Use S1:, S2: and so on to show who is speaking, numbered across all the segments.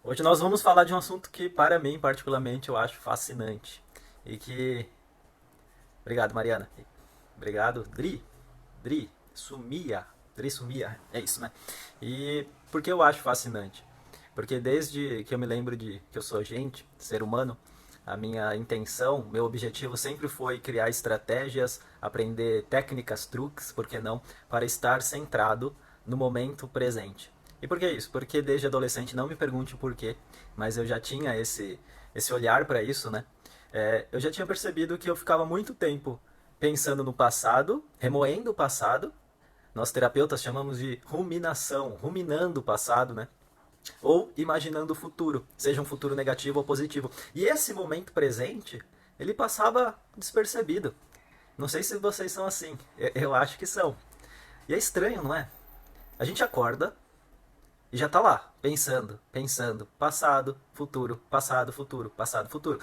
S1: Hoje nós vamos falar de um assunto que, para mim, particularmente, eu acho fascinante. E que. Obrigado, Mariana. Obrigado, Dri. Dri. Sumia. Dri Sumia. É isso, né? E por que eu acho fascinante? Porque desde que eu me lembro de que eu sou gente, ser humano, a minha intenção, meu objetivo sempre foi criar estratégias, aprender técnicas, truques, por que não, para estar centrado no momento presente. E por que isso? Porque desde adolescente, não me pergunte o porquê, mas eu já tinha esse olhar para isso, né? Eu já tinha percebido que eu ficava muito tempo pensando no passado, remoendo o passado. Nós terapeutas chamamos de ruminação, ruminando o passado, né? Ou imaginando o futuro, seja um futuro negativo ou positivo. E esse momento presente, ele passava despercebido. Não sei se vocês são assim, eu acho que são. E é estranho, não é? A gente acorda e já tá lá, pensando, passado, futuro, passado, futuro, passado, futuro.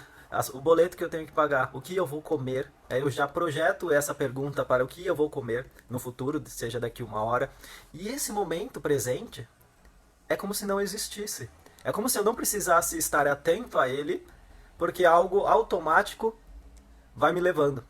S1: O boleto que eu tenho que pagar, o que eu vou comer, eu já projeto essa pergunta para o que eu vou comer no futuro, seja daqui uma hora. E esse momento presente é como se não existisse. É como se eu não precisasse estar atento a ele, porque algo automático vai me levando.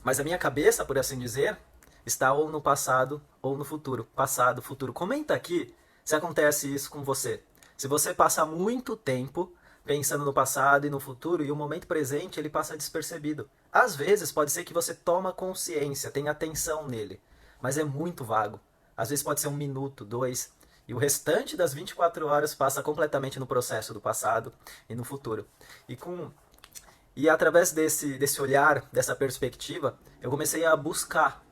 S1: Mas a minha cabeça, por assim dizer, está ou no passado ou no futuro. Passado, futuro. Comenta aqui se acontece isso com você. Se você passa muito tempo pensando no passado e no futuro e o momento presente ele passa despercebido. Às vezes pode ser que você toma consciência, tenha atenção nele, mas é muito vago. Às vezes pode ser um minuto, dois, e o restante das 24 horas passa completamente no processo do passado e no futuro. E com e através desse olhar, dessa perspectiva, eu comecei a buscar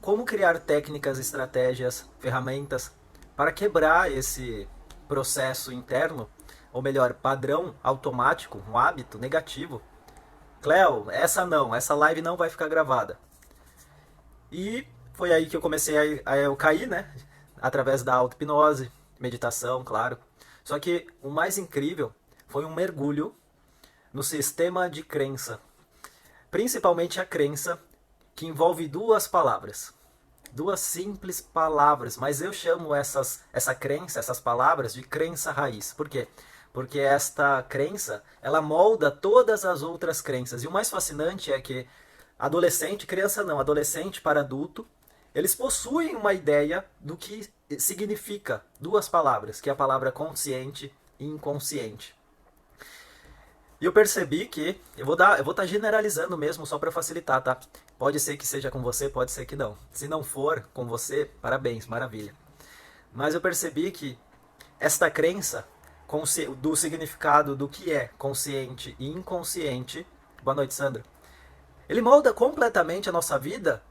S1: como criar técnicas, estratégias, ferramentas para quebrar esse processo interno, ou melhor, padrão automático, um hábito negativo. Cleo, essa live não vai ficar gravada. E foi aí que eu comecei a eu cair, né? Através da auto-hipnose, meditação, claro. Só que o mais incrível foi um mergulho no sistema de crença. Principalmente a crença que envolve duas palavras. Duas simples palavras, mas eu chamo essa crença, essas palavras, de crença raiz. Por quê? Porque esta crença, ela molda todas as outras crenças. E o mais fascinante é que adolescente, criança não, adolescente para adulto, eles possuem uma ideia do que significa duas palavras, que é a palavra consciente e inconsciente. E eu percebi que eu vou estar generalizando mesmo só para facilitar, tá? Pode ser que seja com você, pode ser que não. Se não for com você, parabéns, maravilha. Mas eu percebi que esta crença do significado do que é consciente e inconsciente. Boa noite, Sandra. Ele molda completamente a nossa vida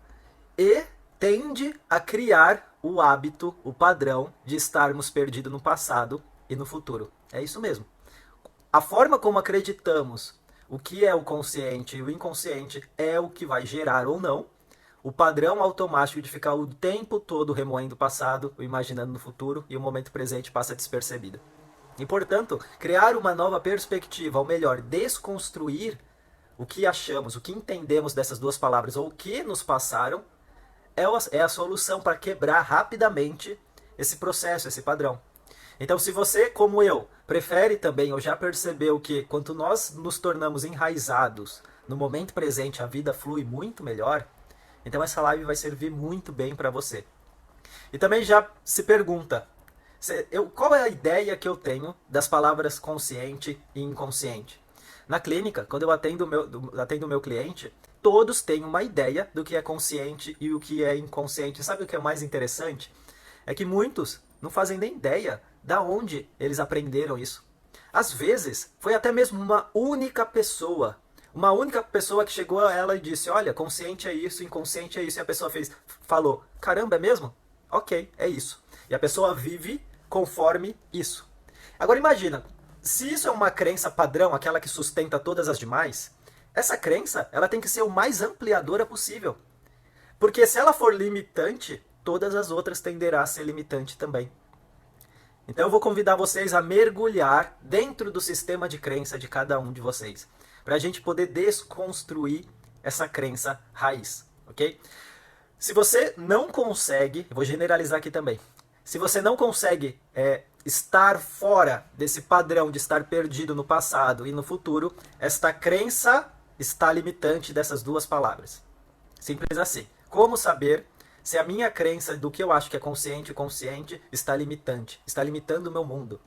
S1: e tende a criar o hábito, o padrão de estarmos perdidos no passado e no futuro. É isso mesmo. A forma como acreditamos o que é o consciente e o inconsciente é o que vai gerar ou não o padrão automático de ficar o tempo todo remoendo o passado, imaginando no futuro, e o momento presente passa despercebido. E, portanto, criar uma nova perspectiva, ou melhor, desconstruir o que achamos, o que entendemos dessas duas palavras, ou o que nos passaram, é a solução para quebrar rapidamente esse processo, esse padrão. Então, se você, como eu, prefere também, ou já percebeu que quanto nós nos tornamos enraizados no momento presente, a vida flui muito melhor, então essa live vai servir muito bem para você. E também já se pergunta, qual é a ideia que eu tenho das palavras consciente e inconsciente? Na clínica, quando eu atendo o meu cliente, todos têm uma ideia do que é consciente e o que é inconsciente. Sabe o que é mais interessante? É que muitos não fazem nem ideia da onde eles aprenderam isso. Às vezes, foi até mesmo uma única pessoa que chegou a ela e disse: olha, consciente é isso, inconsciente é isso. E a pessoa falou: caramba, é mesmo? Ok, é isso. E a pessoa vive conforme isso. Agora imagina, se isso é uma crença padrão, aquela que sustenta todas as demais, essa crença ela tem que ser o mais ampliadora possível. Porque se ela for limitante, todas as outras tenderá a ser limitante também. Então eu vou convidar vocês a mergulhar dentro do sistema de crença de cada um de vocês, para a gente poder desconstruir essa crença raiz, ok? Se você não consegue, eu vou generalizar aqui também, se você não consegue estar fora desse padrão de estar perdido no passado e no futuro, esta crença está limitante dessas duas palavras. Simples assim. Como saber se a minha crença do que eu acho que é consciente e consciente está limitante, está limitando o meu mundo?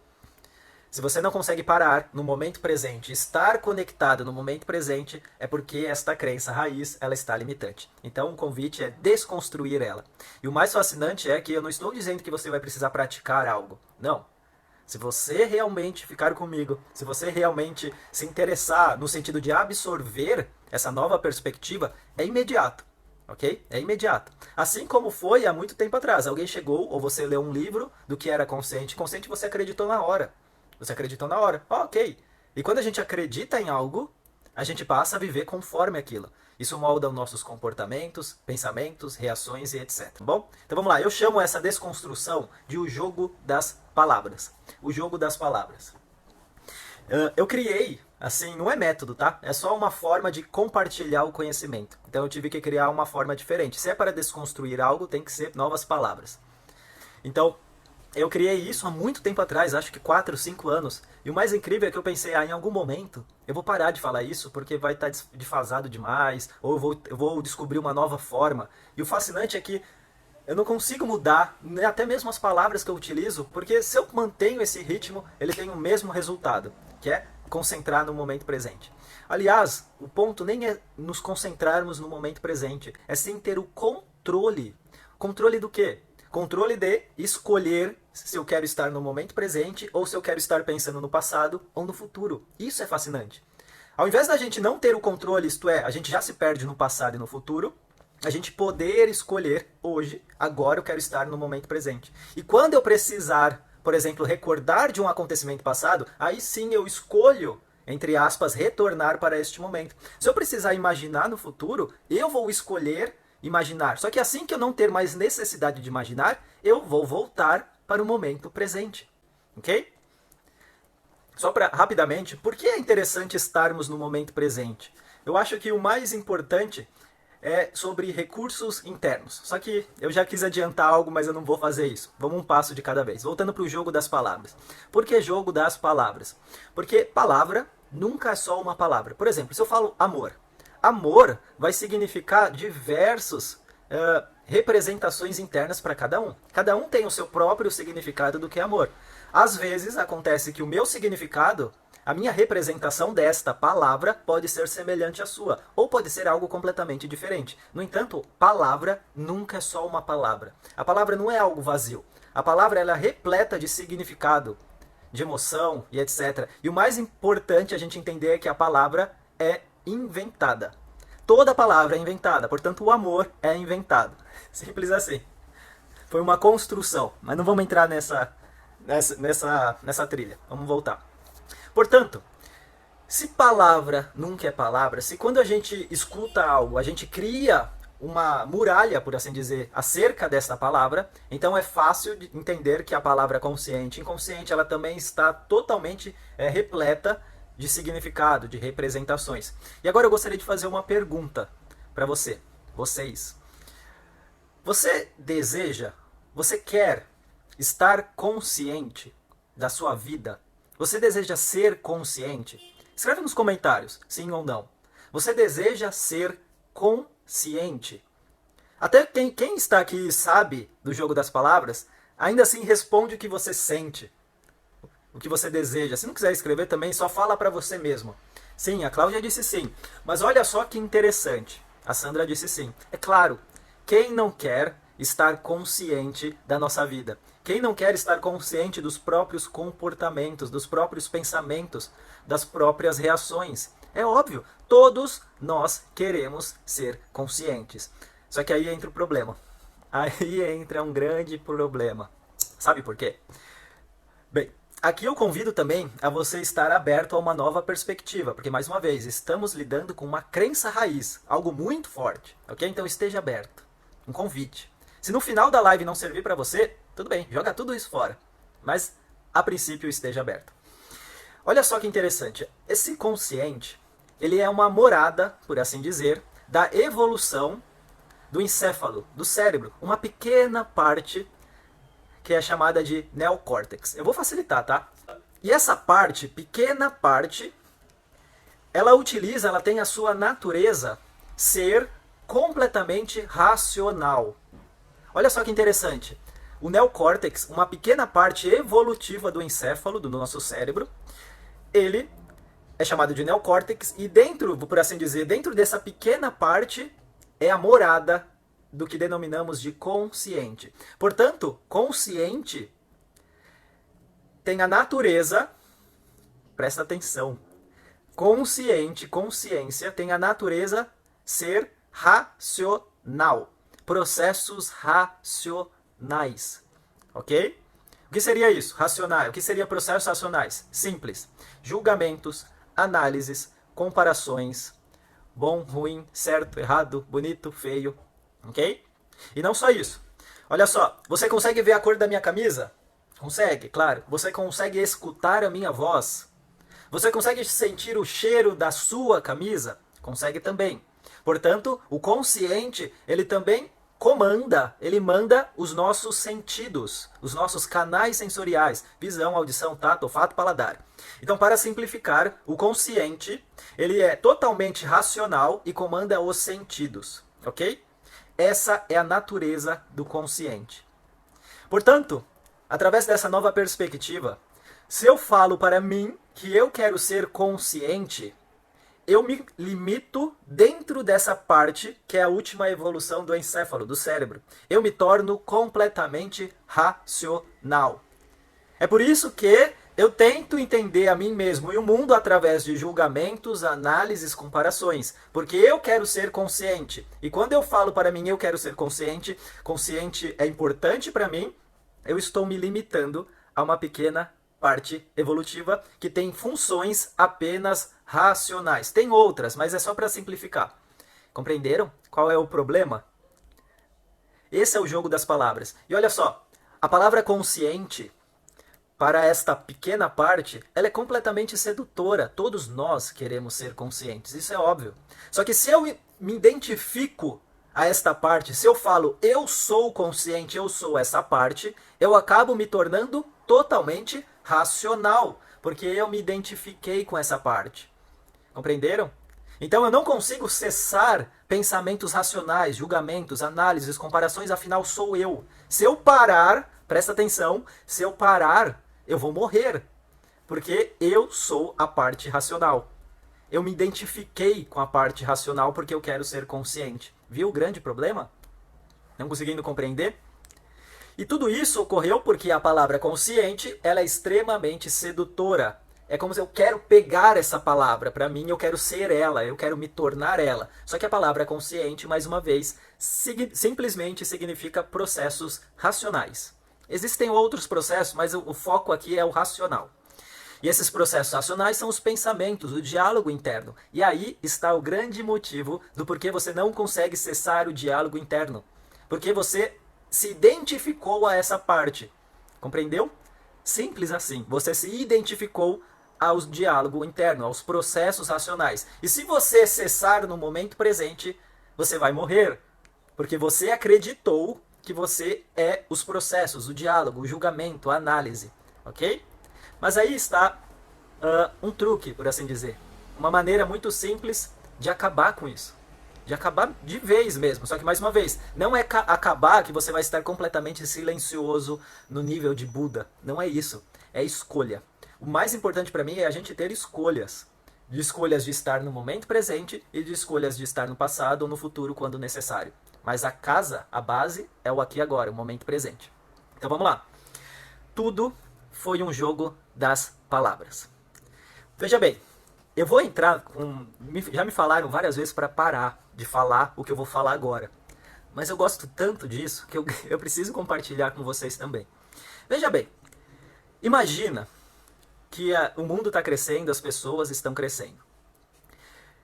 S1: Se você não consegue parar no momento presente, estar conectado no momento presente, é porque esta crença raiz, ela está limitante. Então o convite é desconstruir ela. E o mais fascinante é que eu não estou dizendo que você vai precisar praticar algo. Não. Se você realmente ficar comigo, se você realmente se interessar no sentido de absorver essa nova perspectiva, é imediato. Ok? É imediato. Assim como foi há muito tempo atrás. Alguém chegou ou você leu um livro do que era consciente. Consciente você acreditou na hora. Você acreditou na hora. Ok. E quando a gente acredita em algo, a gente passa a viver conforme aquilo. Isso molda os nossos comportamentos, pensamentos, reações e etc. Bom? Então vamos lá. Eu chamo essa desconstrução de o jogo das palavras. O jogo das palavras. Eu criei, assim, não é método, tá? É só uma forma de compartilhar o conhecimento. Então eu tive que criar uma forma diferente. Se é para desconstruir algo, tem que ser novas palavras. Então, eu criei isso há muito tempo atrás, acho que 4, 5 anos. E o mais incrível é que eu pensei, em algum momento eu vou parar de falar isso porque vai estar defasado demais, ou eu vou descobrir uma nova forma. E o fascinante é que eu não consigo mudar até mesmo as palavras que eu utilizo, porque se eu mantenho esse ritmo, ele tem o mesmo resultado, que é concentrar no momento presente. Aliás, o ponto nem é nos concentrarmos no momento presente, é sim ter o controle. Controle do quê? Controle de escolher se eu quero estar no momento presente ou se eu quero estar pensando no passado ou no futuro. Isso é fascinante. Ao invés da gente não ter o controle, isto é, a gente já se perde no passado e no futuro, a gente poder escolher hoje, agora eu quero estar no momento presente. E quando eu precisar, por exemplo, recordar de um acontecimento passado, aí sim eu escolho, entre aspas, retornar para este momento. Se eu precisar imaginar no futuro, eu vou escolher imaginar. Só que assim que eu não ter mais necessidade de imaginar, eu vou voltar para o momento presente. Ok? Só para, rapidamente, por que é interessante estarmos no momento presente? Eu acho que o mais importante é sobre recursos internos. Só que eu já quis adiantar algo, mas eu não vou fazer isso. Vamos um passo de cada vez. Voltando para o jogo das palavras. Por que jogo das palavras? Porque palavra nunca é só uma palavra. Por exemplo, se eu falo amor. Amor vai significar diversas representações internas para cada um. Cada um tem o seu próprio significado do que é amor. Às vezes acontece que o meu significado, a minha representação desta palavra pode ser semelhante à sua, ou pode ser algo completamente diferente. No entanto, palavra nunca é só uma palavra. A palavra não é algo vazio. A palavra ela é repleta de significado, de emoção e etc. E o mais importante a gente entender é que a palavra é inventada. Toda palavra é inventada, portanto o amor é inventado. Simples assim. Foi uma construção, mas não vamos entrar nessa trilha. Vamos voltar. Portanto, se palavra nunca é palavra, se quando a gente escuta algo, a gente cria uma muralha, por assim dizer, acerca dessa palavra, então é fácil de entender que a palavra consciente e inconsciente, ela também está totalmente repleta de significado, de representações. E agora eu gostaria de fazer uma pergunta para vocês. Você quer estar consciente da sua vida? Você deseja ser consciente? Escreve nos comentários, sim ou não. Você deseja ser consciente? Até quem está aqui e sabe do jogo das palavras, ainda assim responde o que você sente, o que você deseja. Se não quiser escrever também, só fala para você mesmo. Sim, a Cláudia disse sim. Mas olha só que interessante. A Sandra disse sim. É claro, quem não quer estar consciente da nossa vida? Quem não quer estar consciente dos próprios comportamentos, dos próprios pensamentos, das próprias reações? É óbvio, todos nós queremos ser conscientes. Só que aí entra o problema. Aí entra um grande problema. Sabe por quê? Bem, aqui eu convido também a você estar aberto a uma nova perspectiva, porque mais uma vez, estamos lidando com uma crença raiz, algo muito forte, ok? Então esteja aberto. Um convite. Se no final da live não servir para você, tudo bem, joga tudo isso fora. Mas, a princípio, esteja aberto. Olha só que interessante. Esse consciente, ele é uma morada, por assim dizer, da evolução do encéfalo, do cérebro. Uma pequena parte que é chamada de neocórtex. Eu vou facilitar, tá? E essa parte, pequena parte, ela tem a sua natureza ser completamente racional. Olha só que interessante. O neocórtex, uma pequena parte evolutiva do encéfalo, do nosso cérebro, ele é chamado de neocórtex e dentro, por assim dizer, dentro dessa pequena parte é a morada do que denominamos de consciente. Portanto, consciente tem a natureza, presta atenção, consciente, consciência tem a natureza ser racional. Processos racionais. Ok? O que seria isso? Racional. O que seria processos racionais? Simples. Julgamentos, análises, comparações, bom, ruim, certo, errado, bonito, feio. Ok? E não só isso. Olha só, você consegue ver a cor da minha camisa? Consegue, claro. Você consegue escutar a minha voz? Você consegue sentir o cheiro da sua camisa? Consegue também. Portanto, o consciente, ele também ele manda os nossos sentidos, os nossos canais sensoriais, visão, audição, tato, olfato, paladar. Então, para simplificar, o consciente, ele é totalmente racional e comanda os sentidos, ok? Essa é a natureza do consciente. Portanto, através dessa nova perspectiva, se eu falo para mim que eu quero ser consciente, eu me limito dentro dessa parte que é a última evolução do encéfalo, do cérebro. Eu me torno completamente racional. É por isso que eu tento entender a mim mesmo e o mundo através de julgamentos, análises, comparações. Porque eu quero ser consciente. E quando eu falo para mim eu quero ser consciente, consciente é importante para mim, eu estou me limitando a uma pequena parte evolutiva que tem funções apenas racionais. Tem outras, mas é só para simplificar. Compreenderam qual é o problema? Esse é o jogo das palavras. E olha só, a palavra consciente, para esta pequena parte, ela é completamente sedutora. Todos nós queremos ser conscientes, isso é óbvio. Só que se eu me identifico a esta parte, se eu falo eu sou consciente, eu sou essa parte, eu acabo me tornando totalmente racional, porque eu me identifiquei com essa parte. Compreenderam? Então eu não consigo cessar pensamentos racionais, julgamentos, análises, comparações, afinal sou eu. Se eu parar, presta atenção, se eu parar, eu vou morrer, porque eu sou a parte racional. Eu me identifiquei com a parte racional porque eu quero ser consciente. Viu o grande problema? Não conseguindo compreender? E tudo isso ocorreu porque a palavra consciente, ela é extremamente sedutora. É como se eu quero pegar essa palavra para mim, eu quero ser ela, eu quero me tornar ela. Só que a palavra consciente, mais uma vez, simplesmente significa processos racionais. Existem outros processos, mas o foco aqui é o racional. E esses processos racionais são os pensamentos, o diálogo interno. E aí está o grande motivo do porquê você não consegue cessar o diálogo interno. Porque você se identificou a essa parte. Compreendeu? Simples assim. Você se identificou ao diálogo interno, aos processos racionais. E se você cessar no momento presente, você vai morrer. Porque você acreditou que você é os processos, o diálogo, o julgamento, a análise. Ok? Mas aí está um truque, por assim dizer. Uma maneira muito simples de acabar com isso. De acabar de vez mesmo. Só que, mais uma vez, não é acabar que você vai estar completamente silencioso no nível de Buda. Não é isso. É escolha. O mais importante para mim é a gente ter escolhas. De escolhas de estar no momento presente e de escolhas de estar no passado ou no futuro quando necessário. Mas a casa, a base, é o aqui e agora, o momento presente. Então vamos lá. Tudo foi um jogo das palavras. Veja bem, eu vou entrar com... Já me falaram várias vezes para parar de falar o que eu vou falar agora. Mas eu gosto tanto disso que eu preciso compartilhar com vocês também. Veja bem, imagina que o mundo está crescendo, as pessoas estão crescendo.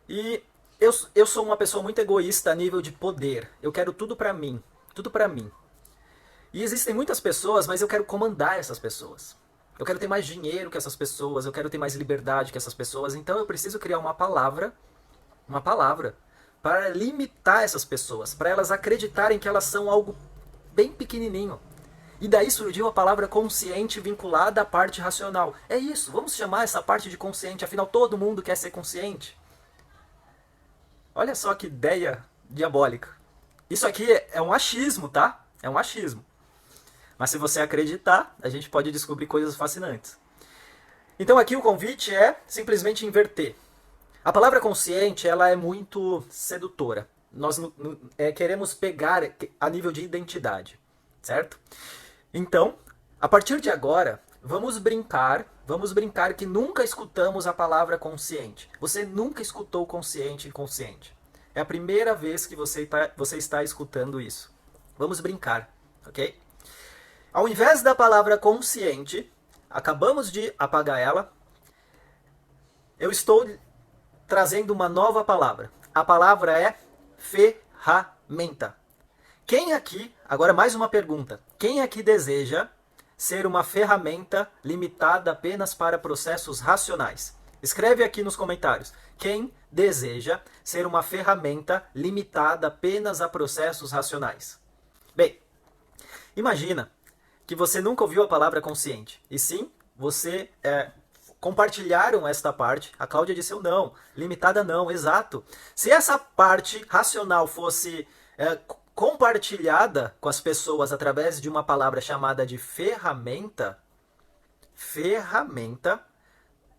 S1: E eu sou uma pessoa muito egoísta a nível de poder. Eu quero tudo para mim. Tudo para mim. E existem muitas pessoas, mas eu quero comandar essas pessoas. Eu quero ter mais dinheiro que essas pessoas, eu quero ter mais liberdade que essas pessoas, então eu preciso criar uma palavra para limitar essas pessoas, para elas acreditarem que elas são algo bem pequenininho. E daí surgiu a palavra consciente vinculada à parte racional. É isso, vamos chamar essa parte de consciente, afinal todo mundo quer ser consciente. Olha só que ideia diabólica. Isso aqui é um achismo, tá? É um achismo. Mas se você acreditar, a gente pode descobrir coisas fascinantes. Então aqui o convite é simplesmente inverter. A palavra consciente, ela é muito sedutora. Nós queremos pegar a nível de identidade, certo? Então, a partir de agora, vamos brincar que nunca escutamos a palavra consciente. Você nunca escutou consciente e inconsciente. É a primeira vez que você está escutando isso. Vamos brincar, ok? Ao invés da palavra consciente, acabamos de apagar ela, eu estou trazendo uma nova palavra. A palavra é ferramenta. Quem aqui, agora mais uma pergunta, quem aqui deseja ser uma ferramenta limitada apenas para processos racionais? Escreve aqui nos comentários. Quem deseja ser uma ferramenta limitada apenas a processos racionais? Bem, imagina que você nunca ouviu a palavra consciente. E sim, você compartilharam esta parte. A Cláudia disse não, limitada não, exato. Se essa parte racional fosse compartilhada com as pessoas através de uma palavra chamada de ferramenta,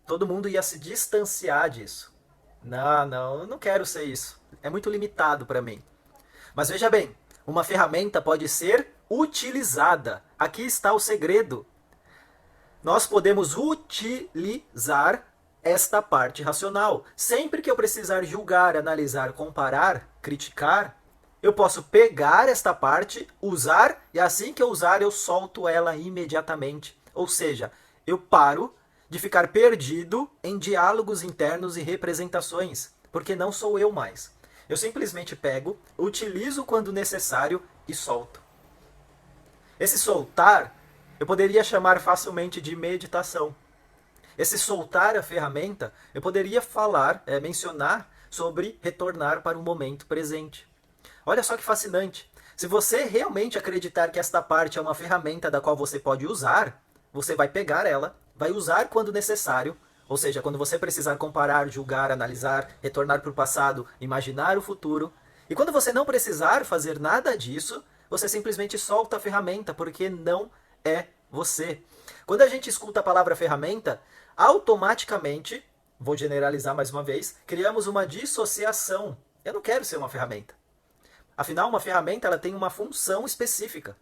S1: todo mundo ia se distanciar disso. Não, eu não quero ser isso. É muito limitado para mim. Mas veja bem, uma ferramenta pode ser utilizada. Aqui está o segredo. Nós podemos utilizar esta parte racional. Sempre que eu precisar julgar, analisar, comparar, criticar, eu posso pegar esta parte, usar, e assim que eu usar, eu solto ela imediatamente. Ou seja, eu paro de ficar perdido em diálogos internos e representações, porque não sou eu mais. Eu simplesmente pego, utilizo quando necessário e solto. Esse soltar, eu poderia chamar facilmente de meditação. Esse soltar a ferramenta, eu poderia mencionar sobre retornar para o momento presente. Olha só que fascinante. Se você realmente acreditar que esta parte é uma ferramenta da qual você pode usar, você vai pegar ela, vai usar quando necessário, ou seja, quando você precisar comparar, julgar, analisar, retornar para o passado, imaginar o futuro. E quando você não precisar fazer nada disso, você simplesmente solta a ferramenta, porque não é você. Quando a gente escuta a palavra ferramenta, automaticamente, vou generalizar mais uma vez, criamos uma dissociação. Eu não quero ser uma ferramenta. Afinal, uma ferramenta ela tem uma função específica.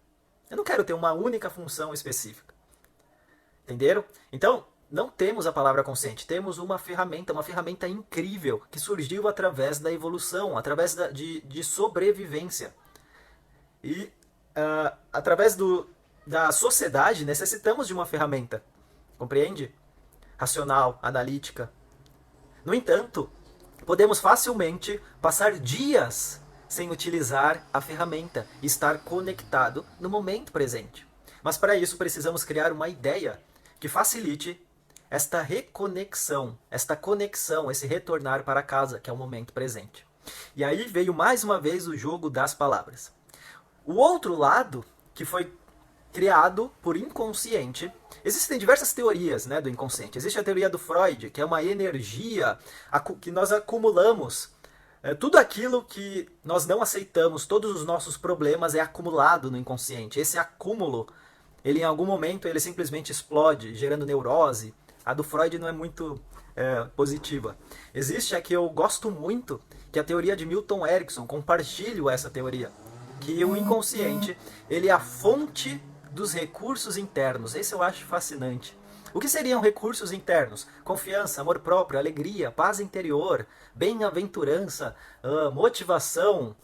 S1: Eu não quero ter uma única função específica. Entenderam? Então, não temos a palavra consciente, temos uma ferramenta incrível, que surgiu através da evolução, através de sobrevivência. E através da sociedade, necessitamos de uma ferramenta. Compreende? Racional, analítica. No entanto, podemos facilmente passar dias sem utilizar a ferramenta e estar conectado no momento presente. Mas para isso precisamos criar uma ideia que facilite esta reconexão, esta conexão, esse retornar para casa, que é o momento presente. E aí veio mais uma vez o jogo das palavras. O outro lado, que foi criado por inconsciente, existem diversas teorias, né, do inconsciente. Existe a teoria do Freud, que é uma energia que nós acumulamos. Tudo aquilo que nós não aceitamos, todos os nossos problemas é acumulado no inconsciente. Esse acúmulo, ele em algum momento ele simplesmente explode, gerando neurose. A do Freud não é muito positiva. Existe a que eu gosto muito, que é a teoria de Milton Erickson. Compartilho essa teoria. Que o inconsciente ele é a fonte dos recursos internos. Esse eu acho fascinante. O que seriam recursos internos? Confiança, amor próprio, alegria, paz interior, bem-aventurança, motivação,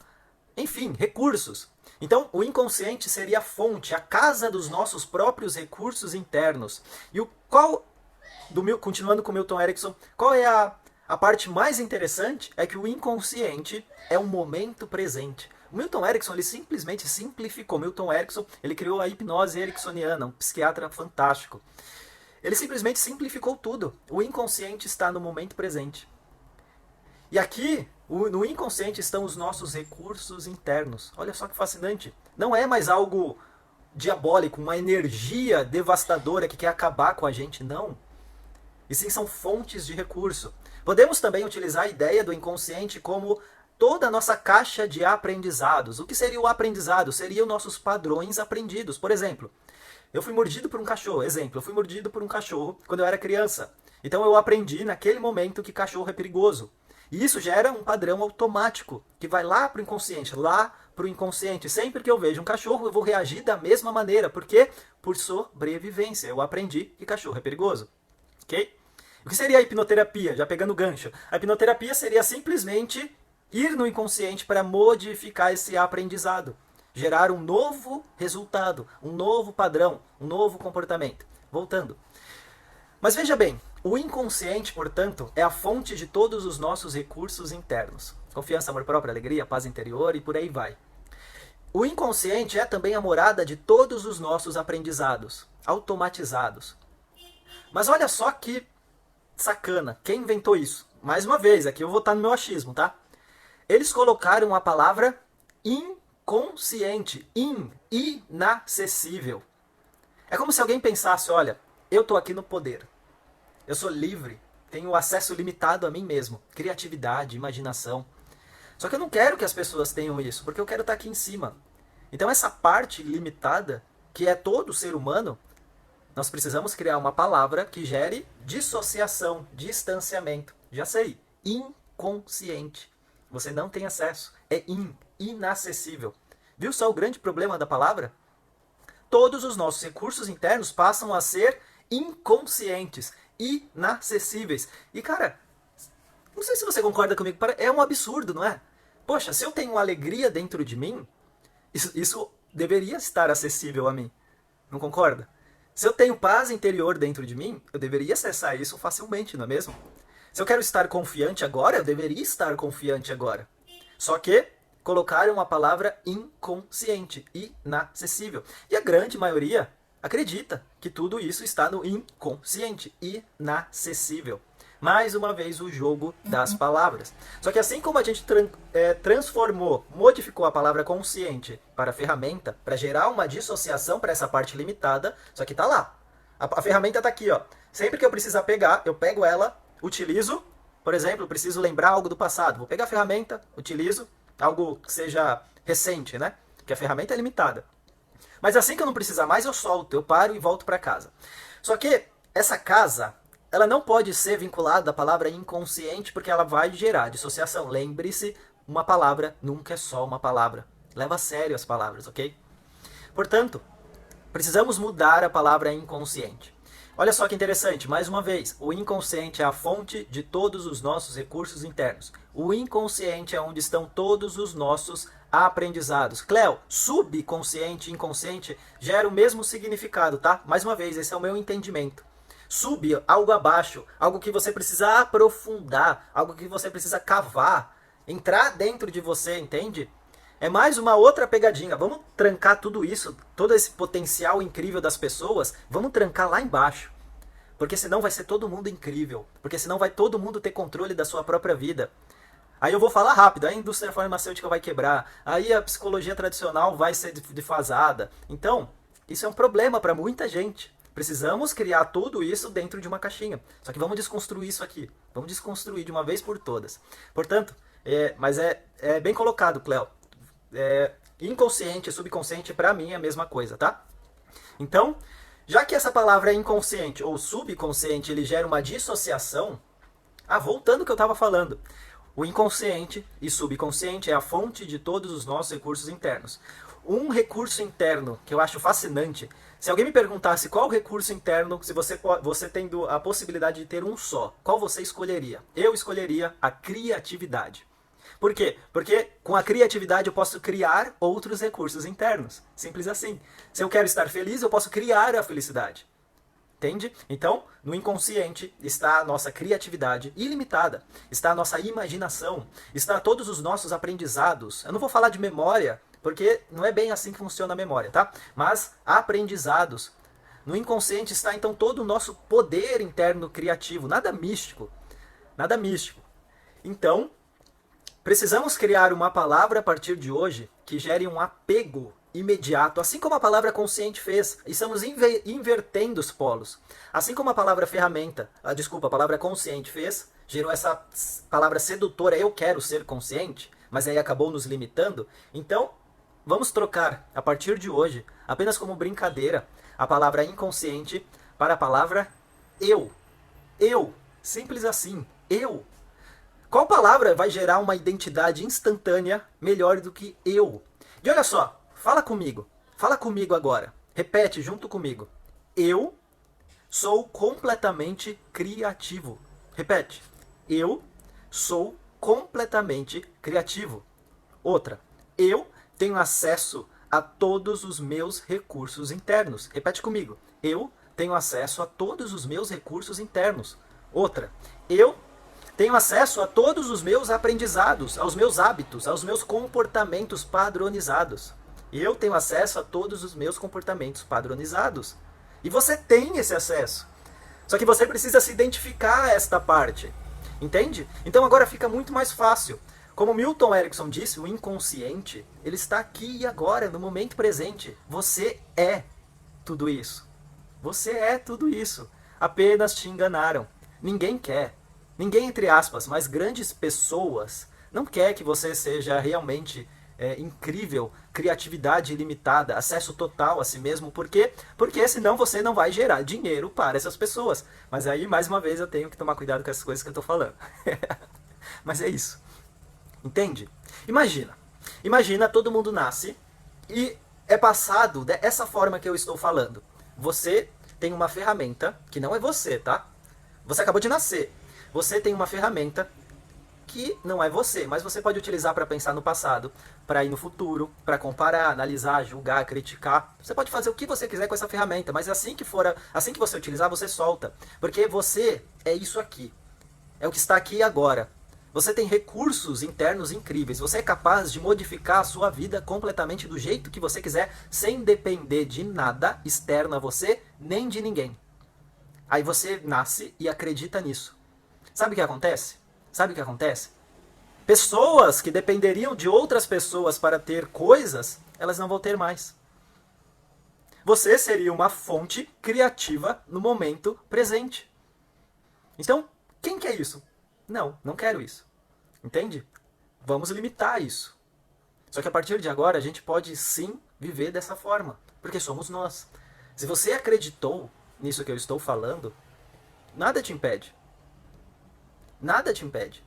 S1: enfim, recursos. Então, o inconsciente seria a fonte, a casa dos nossos próprios recursos internos. E continuando com Milton Erickson, qual é a parte mais interessante? É que o inconsciente é o momento presente. O Milton Erickson ele simplesmente simplificou. Milton Erickson ele criou a hipnose ericksoniana, um psiquiatra fantástico. Ele simplesmente simplificou tudo. O inconsciente está no momento presente. E aqui, no inconsciente estão os nossos recursos internos. Olha só que fascinante. Não é mais algo diabólico, uma energia devastadora que quer acabar com a gente, não. E sim são fontes de recurso. Podemos também utilizar a ideia do inconsciente como toda a nossa caixa de aprendizados. O que seria o aprendizado? Seriam nossos padrões aprendidos. Por exemplo, eu fui mordido por um cachorro. Exemplo, eu fui mordido por um cachorro quando eu era criança. Então eu aprendi naquele momento que cachorro é perigoso. E isso gera um padrão automático, que vai lá para o inconsciente, lá para o inconsciente. Sempre que eu vejo um cachorro, eu vou reagir da mesma maneira. Por quê? Por sobrevivência. Eu aprendi que cachorro é perigoso. Ok? O que seria a hipnoterapia? Já pegando o gancho. A hipnoterapia seria simplesmente ir no inconsciente para modificar esse aprendizado. Gerar um novo resultado, um novo padrão, um novo comportamento. Voltando. Mas veja bem, o inconsciente, portanto, é a fonte de todos os nossos recursos internos. Confiança, amor próprio, alegria, paz interior e por aí vai. O inconsciente é também a morada de todos os nossos aprendizados, automatizados. Mas olha só que sacana, quem inventou isso? Mais uma vez, aqui eu vou estar no meu achismo, tá? Eles colocaram a palavra inconsciente, inacessível. É como se alguém pensasse, olha, eu estou aqui no poder. Eu sou livre, tenho acesso limitado a mim mesmo, criatividade, imaginação. Só que eu não quero que as pessoas tenham isso, porque eu quero estar aqui em cima. Então essa parte limitada, que é todo ser humano, nós precisamos criar uma palavra que gere dissociação, distanciamento. Já sei, inconsciente. Você não tem acesso, é inacessível. Viu só o grande problema da palavra? Todos os nossos recursos internos passam a ser inconscientes, inacessíveis. E cara, não sei se você concorda comigo, é um absurdo, não é? Poxa, se eu tenho alegria dentro de mim, isso deveria estar acessível a mim. Não concorda? Se eu tenho paz interior dentro de mim, eu deveria acessar isso facilmente, não é mesmo? Se eu quero estar confiante agora, eu deveria estar confiante agora. Só que colocaram a palavra inconsciente, inacessível. E a grande maioria acredita que tudo isso está no inconsciente, inacessível. Mais uma vez o jogo das palavras. Só que assim como a gente transformou, modificou a palavra consciente para ferramenta, para gerar uma dissociação para essa parte limitada, só que tá lá. A ferramenta tá aqui, ó. Sempre que eu precisar pegar, eu pego ela, utilizo. Por exemplo, eu preciso lembrar algo do passado. Vou pegar a ferramenta, utilizo algo que seja recente, né? Que a ferramenta é limitada. Mas assim que eu não precisar mais, eu solto, eu paro e volto para casa. Só que essa casa, ela não pode ser vinculada à palavra inconsciente porque ela vai gerar dissociação. Lembre-se, uma palavra nunca é só uma palavra. Leva a sério as palavras, ok? Portanto, precisamos mudar a palavra inconsciente. Olha só que interessante, mais uma vez, o inconsciente é a fonte de todos os nossos recursos internos. O inconsciente é onde estão todos os nossos aprendizados. Cleo, subconsciente e inconsciente gera o mesmo significado, tá? Mais uma vez, esse é o meu entendimento. Sub, algo abaixo, algo que você precisa aprofundar, algo que você precisa cavar, entrar dentro de você, entende? É mais uma outra pegadinha. Vamos trancar tudo isso, todo esse potencial incrível das pessoas, vamos trancar lá embaixo. Porque senão vai ser todo mundo incrível. Porque senão vai todo mundo ter controle da sua própria vida. Aí eu vou falar rápido, a indústria farmacêutica vai quebrar, aí a psicologia tradicional vai ser defasada. Então, isso é um problema para muita gente. Precisamos criar tudo isso dentro de uma caixinha. Só que vamos desconstruir isso aqui. Vamos desconstruir de uma vez por todas. Portanto, mas é bem colocado, Cleo. Inconsciente e subconsciente para mim é a mesma coisa, tá? Então, já que essa palavra é inconsciente ou subconsciente, ele gera uma dissociação. Voltando ao que eu estava falando. O inconsciente e subconsciente é a fonte de todos os nossos recursos internos. Um recurso interno que eu acho fascinante, se alguém me perguntasse qual recurso interno, se você tendo a possibilidade de ter um só, qual você escolheria? Eu escolheria a criatividade. Por quê? Porque com a criatividade eu posso criar outros recursos internos. Simples assim. Se eu quero estar feliz, eu posso criar a felicidade. Entende? Então, no inconsciente está a nossa criatividade ilimitada, está a nossa imaginação, está todos os nossos aprendizados. Eu não vou falar de memória, porque não é bem assim que funciona a memória, tá? Mas aprendizados. No inconsciente está então todo o nosso poder interno criativo, nada místico. Nada místico. Então, precisamos criar uma palavra a partir de hoje que gere um apego imediato, assim como a palavra consciente fez. Estamos invertendo os polos. Assim como a palavra ferramenta, a palavra consciente fez, gerou essa palavra sedutora, eu quero ser consciente, mas aí acabou nos limitando. Então, vamos trocar, a partir de hoje, apenas como brincadeira, a palavra inconsciente para a palavra eu. Eu. Simples assim. Eu. Qual palavra vai gerar uma identidade instantânea melhor do que eu? E olha só, fala comigo agora. Repete junto comigo. Eu sou completamente criativo. Repete. Eu sou completamente criativo. Outra. Eu tenho acesso a todos os meus recursos internos. Repete comigo. Eu tenho acesso a todos os meus recursos internos. Outra. Eu tenho acesso a todos os meus aprendizados, aos meus hábitos, aos meus comportamentos padronizados. Eu tenho acesso a todos os meus comportamentos padronizados. E você tem esse acesso. Só que você precisa se identificar a esta parte. Entende? Então agora fica muito mais fácil. Como Milton Erickson disse, o inconsciente, ele está aqui e agora, no momento presente. Você é tudo isso. Você é tudo isso. Apenas te enganaram. Ninguém quer. Ninguém, entre aspas, mas grandes pessoas não quer que você seja realmente incrível, criatividade ilimitada, acesso total a si mesmo. Por quê? Porque senão você não vai gerar dinheiro para essas pessoas. Mas aí, mais uma vez, eu tenho que tomar cuidado com essas coisas que eu estou falando. Mas é isso. Entende? Imagina todo mundo nasce e é passado dessa forma que eu estou falando. Você tem uma ferramenta, que não é você, tá? Você acabou de nascer. Você tem uma ferramenta que não é você, mas você pode utilizar para pensar no passado, para ir no futuro, para comparar, analisar, julgar, criticar. Você pode fazer o que você quiser com essa ferramenta, mas assim que você utilizar, você solta. Porque você é isso aqui. É o que está aqui agora. Você tem recursos internos incríveis. Você é capaz de modificar a sua vida completamente do jeito que você quiser, sem depender de nada externo a você, nem de ninguém. Aí você nasce e acredita nisso. Sabe o que acontece? Pessoas que dependeriam de outras pessoas para ter coisas, elas não vão ter mais. Você seria uma fonte criativa no momento presente. Então, quem quer isso? Não quero isso. Entende? Vamos limitar isso. Só que a partir de agora a gente pode sim viver dessa forma, porque somos nós. Se você acreditou nisso que eu estou falando, nada te impede. Nada te impede.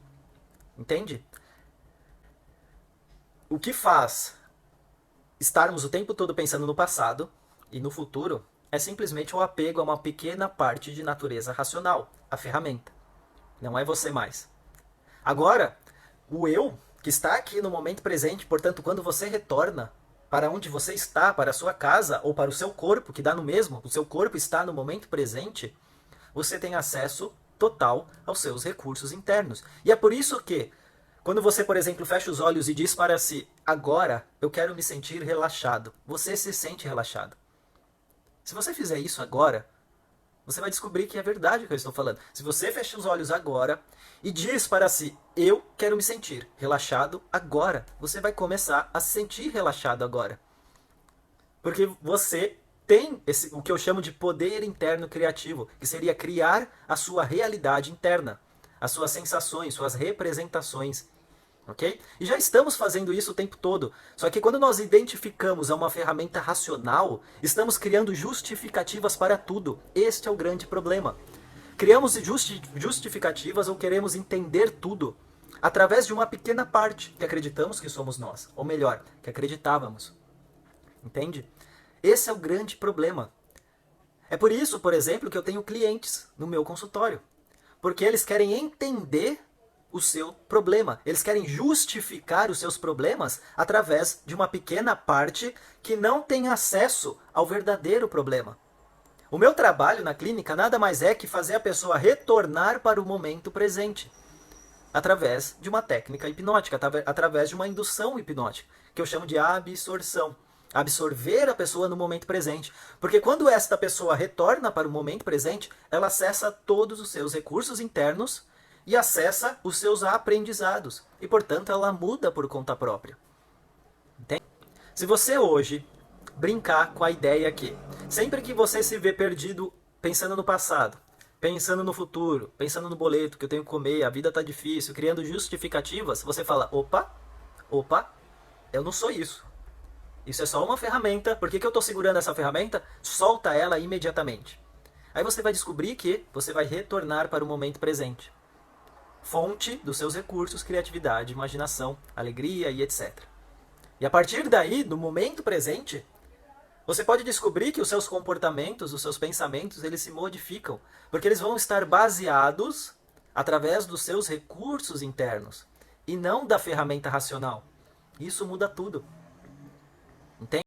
S1: Entende? O que faz estarmos o tempo todo pensando no passado e no futuro é simplesmente o apego a uma pequena parte de natureza racional, a ferramenta. Não é você mais. Agora, o eu, que está aqui no momento presente, portanto, quando você retorna para onde você está, para a sua casa ou para o seu corpo, que dá no mesmo, o seu corpo está no momento presente, você tem acesso total aos seus recursos internos. E é por isso que, quando você, por exemplo, fecha os olhos e diz para si, agora eu quero me sentir relaxado, você se sente relaxado. Se você fizer isso agora, você vai descobrir que é verdade o que eu estou falando. Se você fecha os olhos agora e diz para si, eu quero me sentir relaxado agora, você vai começar a se sentir relaxado agora. Porque você tem o que eu chamo de poder interno criativo, que seria criar a sua realidade interna, as suas sensações, suas representações. Ok? E já estamos fazendo isso o tempo todo. Só que quando nós identificamos a uma ferramenta racional, estamos criando justificativas para tudo. Este é o grande problema. Criamos justificativas ou queremos entender tudo através de uma pequena parte que acreditamos que somos nós. Ou melhor, que acreditávamos. Entende? Esse é o grande problema. É por isso, por exemplo, que eu tenho clientes no meu consultório. Porque eles querem entender o seu problema. Eles querem justificar os seus problemas através de uma pequena parte que não tem acesso ao verdadeiro problema. O meu trabalho na clínica nada mais é que fazer a pessoa retornar para o momento presente. Através de uma técnica hipnótica, através de uma indução hipnótica, que eu chamo de absorção. Absorver a pessoa no momento presente. Porque quando esta pessoa retorna para o momento presente, ela acessa todos os seus recursos internos e acessa os seus aprendizados. E, portanto, ela muda por conta própria. Entende? Se você hoje brincar com a ideia que sempre que você se vê perdido pensando no passado, pensando no futuro, pensando no boleto que eu tenho que comer, a vida tá difícil, criando justificativas, você fala, opa, eu não sou isso. Isso é só uma ferramenta. Por que eu estou segurando essa ferramenta? Solta ela imediatamente. Aí você vai descobrir que você vai retornar para o momento presente. Fonte dos seus recursos, criatividade, imaginação, alegria e etc. E a partir daí, no momento presente, você pode descobrir que os seus comportamentos, os seus pensamentos, eles se modificam. Porque eles vão estar baseados através dos seus recursos internos. E não da ferramenta racional. Isso muda tudo. Entende?